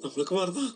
നമ്മളൊക്കെ മറന്നാ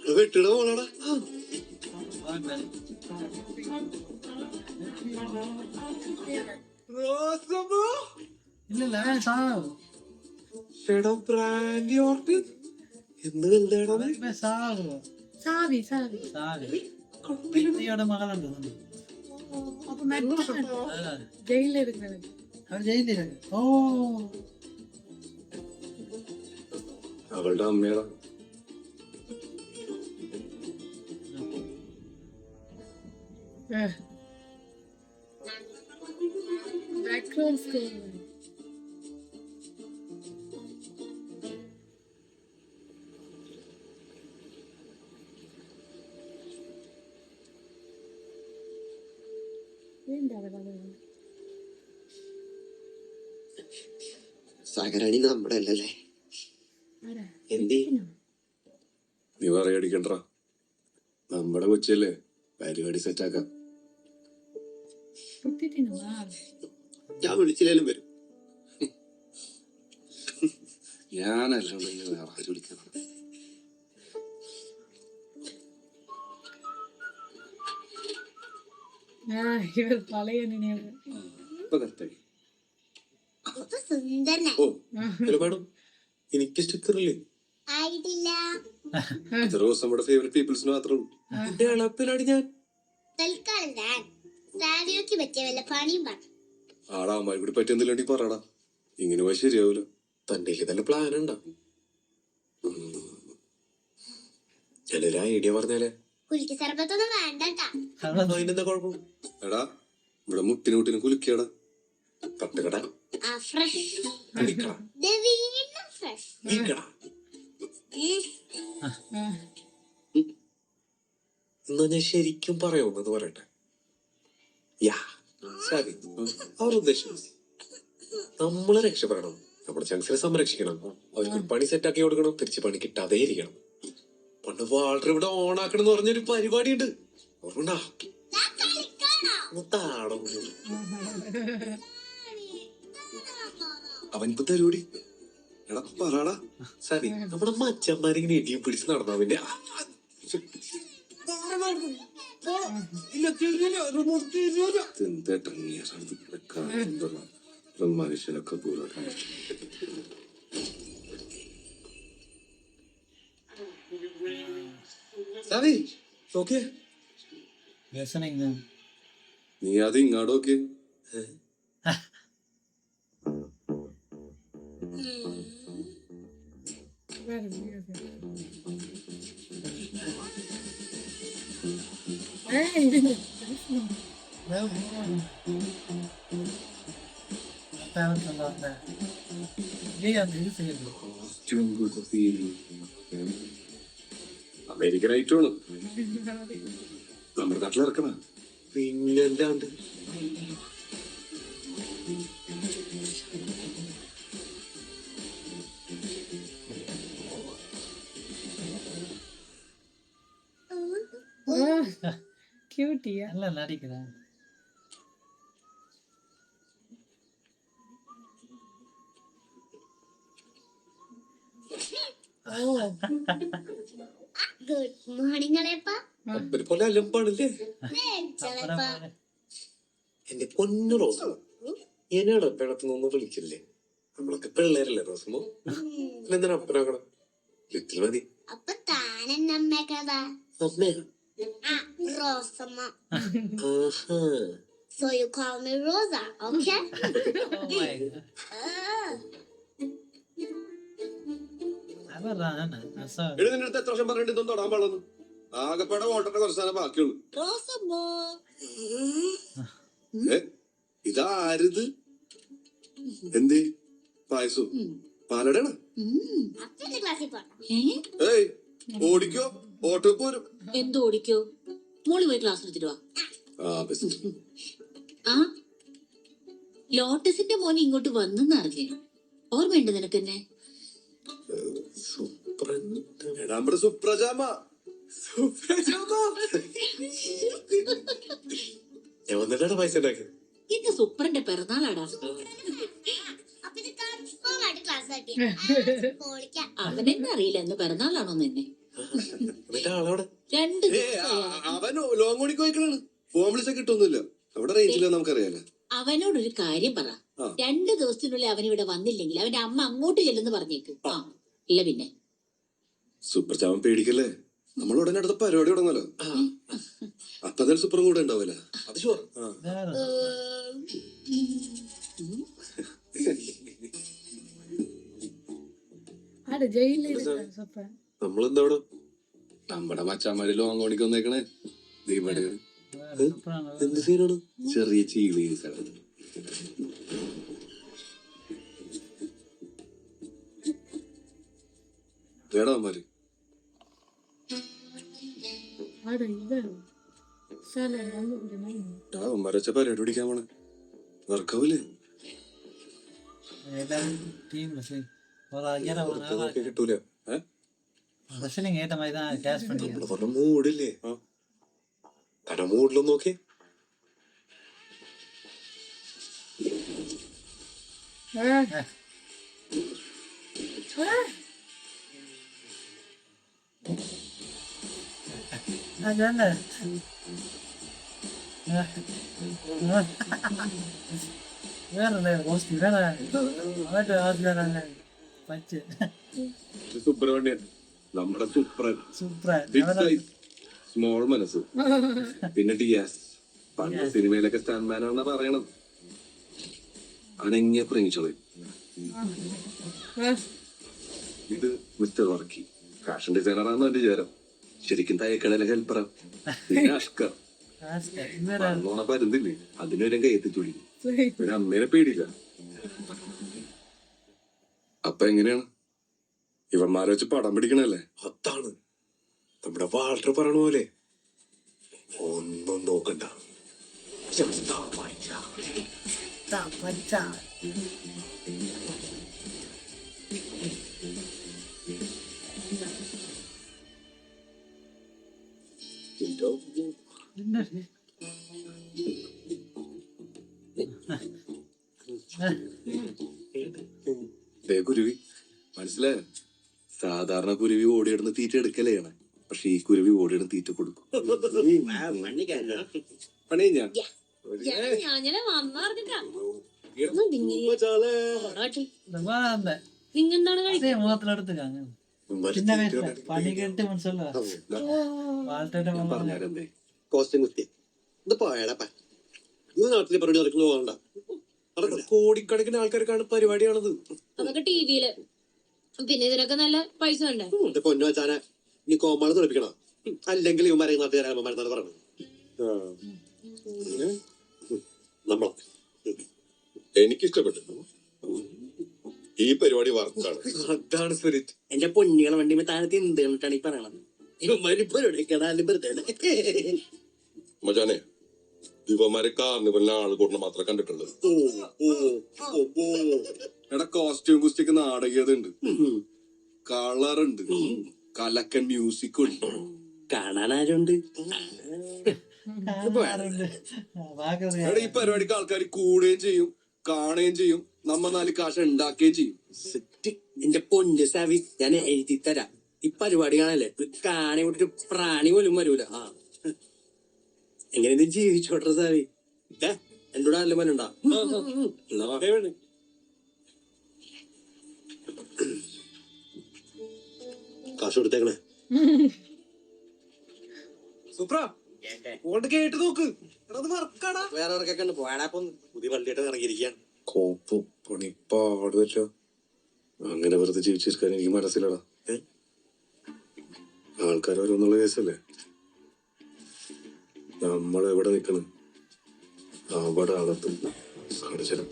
വെട്ടിട പോണടാ എന്ത് മകളുണ്ട് ജയിലിലിരുന്നത് ഓ അവളുടെ അമ്മയുടെ ബാക്ക്ഗ്രൗണ്ട് സ്കോർ സാഗരാണി നമ്മുടെ അല്ലല്ലേ എന്തേ നീ പറയടിക്കണ്ട നമ്മുടെ കൊച്ചല്ലേ പരിപാടി സെറ്റാക്കാം ഞാൻ വിളിച്ചില്ലേലും വരും ഞാനല്ലുണ്ടെങ്കിൽ വേറെ ആര് വിളിക്കണം ഇവർ പഴയ ഇപ്പൊ കറക്റ്റായി ഓ ഹലോ മാഡം എനിക്ക് സ്റ്റിക്കറില്ലേ റോസ് നമ്മുടെ ഫേവറേറ്റ് പീപ്പിൾസിന് മാത്രമേ എളപ്പിലാടി ഞാൻ ആടാ അമ്മായി കൂടി പറ്റിയെന്നില്ലാണ്ടി പറയടാ ഇങ്ങനെ പോയി ശരിയാവൂല തന്റെ നല്ല പ്ലാൻ ഉണ്ടാ ഞാനൊരു ഐഡിയ പറഞ്ഞാലേ അതിനെന്താ കുഴപ്പം എടാ ഇവിടെ മുട്ടിന് കുലുക്കിയാടാ തട്ടുകട എന്നാ ഞാൻ ശരിക്കും പറയാമെന്ന് പറയട്ടെ യാ ശരി അവർ ഉദ്ദേശം നമ്മളെ രക്ഷപ്പെടണം നമ്മുടെ ചങ്സിനെ സംരക്ഷിക്കണം അവർക്ക് പണി സെറ്റാക്കി കൊടുക്കണം തിരിച്ച് പണി കിട്ടാതെ ഇരിക്കണം പണ്ട് വാൾട്ടർ ഇവിടെ ഓണാക്കണം എന്ന് പറഞ്ഞൊരു പരിപാടി ഉണ്ട് ഓർമ്മണ്ടാ അവനിപ്പോ തരൂടി എടാ പറടാ സരി നമ്മുടെ മച്ചന്മാരിങ്ങനെ ഇടിയും പിടിച്ച് നടന്നവന്റെ മനുഷ്യനൊക്കെ നീ അത് ഇങ്ങാടോക്കെ അമേരിക്കൻ ഐറ്റമാണ് നമ്മുടെ നാട്ടിലിറക്കണ പിന്നല്ലാണ്ട് ക്യൂട്ടിയാ അല്ല നടിക്കതാ ഗുഡ് മോർണിംഗ് പോലെ അലമ്പാണല്ലേ എന്റെ പൊന്നു റോസ് എന്നോട് പിളത്തുനിന്ന് വിളിക്കില്ലേ നമ്മളൊക്കെ പിള്ളേരല്ലേ റോസുമോ എന്തിനാ അപ്പനാക്കണം ലിറ്റിൽ മതി അപ്പൊ താനെന്നെ അമ്മേക്കതാ അമ്മേ Rosamma So you call me Rosa, okay? Oh my god. നിന്റെ അടുത്ത് എത്ര വർഷം പറഞ്ഞിട്ട് ഇതൊന്നും തൊടാൻ പാടുന്നു ആകെപ്പാടെ വോട്ടറിന്റെ കുറച്ച് സാധനം ബാക്കിയുള്ളൂ ഇതാരിത് എന്തേ പായസു പാലടാണ്. അച്ഛന്റെ ക്ലാസ്സിൽ പോണം. ഏയ് ഓടിക്കോ, ഓട്ടോ പോരും. എന്ത് ഓടിക്കോ? മോള് പോയി ക്ലാസ് എടുത്തിട്ട് വാ. ആ ലോട്ടസിന്റെ മോൻ ഇങ്ങോട്ട് വന്നെന്നറിഞ്ഞേ. ഓർമ്മയുണ്ട് നിനക്കെന്നെ? നമ്മുടെ സുപ്രജാമ. ഞാൻ വന്നിട്ടാണ് പൈസ ഉണ്ടാക്കിയത്. ഇന്ന് സുപ്രന്റെ പിറന്നാളാടാ. അപ്പൊ ഇത് കൺഫേം ആയിട്ട് ക്ലാസ് ആക്കി പൊളിക്കാം. അവനെന്നെ അറിയില്ല എന്ന് പിറന്നാളാണോന്ന് തന്നെ. എന്നിട്ട് ആളവിടെ 2 അവൻ ലോങ് ഓടിക്ക് പോയിക്കണാണ്. ഫോൺ വിളിച്ചാൽ കിട്ടൊന്നുമില്ല. അവിടെ റേഞ്ചില്ല, നമുക്കറിയാലോ. അവനോടൊരു കാര്യം പറ. 2 ദിവസത്തിനുള്ളിൽ അവൻ ഇവിടെ വന്നില്ലെങ്കിൽ അവന്റെ അമ്മ അങ്ങോട്ട് ചെല്ലുന്നു പറഞ്ഞേക്ക്. ആ ഇല്ല പിന്നെ സുപ്രജാമൻ പേടിക്കല്ലേ, നമ്മൾ ഉടനെ അടുത്ത പരിപാടി തുടങ്ങല്ലോ. അപ്പൊ എന്തായാലും സൂപ്പറും കൂടെ ഉണ്ടാവില്ല. അത് ഷുവർ. ആടെ ജയിലിൽ സൂപ്പർ. നമ്മളെന്താ അവിടെ? നമ്മുടെ മച്ചാമാര് ലോങ് ഓടിക്ക് വന്നേക്കണേ. ഇവിടെ എന്ത് സീനാണ്? ചെറിയ ചീളി സ്ഥലം. ഏടാമാര് ആടെ ഇതാണ് സ്ഥലം. മരച്ച പരിപാടി പിടിക്കാൻ പോണേ. വർക്കാവൂലേ? കിട്ടൂല. നമ്മള് പറഞ്ഞ മൂടില്ലേ? തന്റെ മൂടിലൊന്നും നോക്കി. സുബ്രഹ്മണ്യൻ, നമ്മുടെ സുപ്രൻ. സ്മോൾ മനസ്സ്. പിന്നെ ഡിയാസ് പണ്ട് സിനിമയിലൊക്കെ സ്റ്റാൻഡ്മാനാണെന്നാ പറയണത്. അനങ്ങിയ പ്രേമിച്ചോളി. ഇത് മിസ്റ്റർ വർക്കി, ഫാഷൻ ഡിസൈനറാണെന്ന് എന്റെ വിചാരം. ശരിക്കും തയ്യക്കടയിലെ ഹെൽപ്പറാ. പിന്നെ അഷ്കർ പരുന്നില്ലേ, അതിനൊരു കൈ എത്തിച്ചുള്ളി. ഒരു അമ്മേനെ പേടിയില്ല. അപ്പൊ എങ്ങനെയാണ് ഇവന്മാരെ വെച്ച് പടം പിടിക്കണല്ലേ? അതാണ് നമ്മുടെ വാൾട്ടർ പറയണ പോലെ ഒന്നും നോക്കണ്ട. കുരുവി മനസ്സിലായോ? സാധാരണ കുരുവി ഓടിയിടുന്ന തീറ്റ എടുക്കലാണ്. പക്ഷെ ഈ കുരുവി ഓടിയിടുന്ന തീറ്റ കൊടുക്കും. പണി ഞാൻ നിങ്ങെന്താണ് പറഞ്ഞാലെന്തേ കോസ്റ്റ്യൂം കുത്തി ഇത് പോയടപ്പ. ഈ നാട്ടിലെ പരിപാടി നടക്കുന്നു പോകണ്ട. കോടിക്കണക്കിന് ആൾക്കാർക്കാണ് പരിപാടിയാണത്. അതൊക്കെ ടിവിയില്. പിന്നെ ഇതിനൊക്കെ നല്ല പൈസ വേണ്ടേ? പൊന്നു വെച്ചാനെ നീ കോമാള് തെളിപ്പിക്കണം. അല്ലെങ്കിൽ ഇവന്മാരെ നാട്ടുകാരാകുമ്പോൾ പറഞ്ഞു നമ്മളെ എനിക്കിഷ്ടപ്പെട്ടു ഈ പരിപാടി വർക്കാണ്. അതാണ് സ്പിരിറ്റ്. എന്റെ പൊന്നികളെ വണ്ടി താഴത്തെ എന്ത് കണ്ടിട്ടാണ് ഈ പറയണത്? ഇവന്മാര് പരിപാടി കേടാലും വെറുതെ മജാനെ, ഇവന്മാരെ കാർണിവലിന് ആള് കൂട്ടണ മാത്രമേ കണ്ടിട്ടുള്ളൂ. എടാ കോസ്റ്റ്യൂം കുസ്റ്റിക്ക് നാടകീയത ഉണ്ട്, കളറുണ്ട്, കലക്കൻ മ്യൂസിക് ഉണ്ട്. കാണാൻ ആരുണ്ട്? എടാ ഈ പരിപാടിക്ക് ആൾക്കാർ കൂടുകയും ചെയ്യും, കാണുകയും ചെയ്യും, നമ്മ 4 കാശ് ഉണ്ടാക്കുകയും ചെയ്യും. എന്റെ പൊന്ന് സാവി, ഞാൻ എഴുതി തരാം. ഈ പരിപാടി കാണല്ലേ, കാണി വിട്ടിട്ട് പ്രാണി പോലും വരൂല. ആ എങ്ങനെ ജീവിച്ചോട്ടെ സാവി. എന്നോട് നല്ല മനുണ്ടാ കാശ് കൊടുത്തേക്കണേ. സൂപ്ര കേട്ട് നോക്ക്. വേറെ ഇറക്കൊക്കെ പോയാടാപ്പം പുതിയ വണ്ടിയായിട്ട് ഇറങ്ങിയിരിക്കുകയാണ്. കോപ്പും പണിപ്പാട് പറ്റോ. അങ്ങനെ വെറുതെ ജീവിച്ചിരിക്കാൻ എനിക്ക് മനസ്സിലടാ. ആൾക്കാർ ഓരോന്നുള്ള കേസല്ലേ. നമ്മളെവിടെ നിക്കണം അവിടെ അകത്തും കാണിച്ചരം.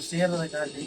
சேர்றதை காட்டி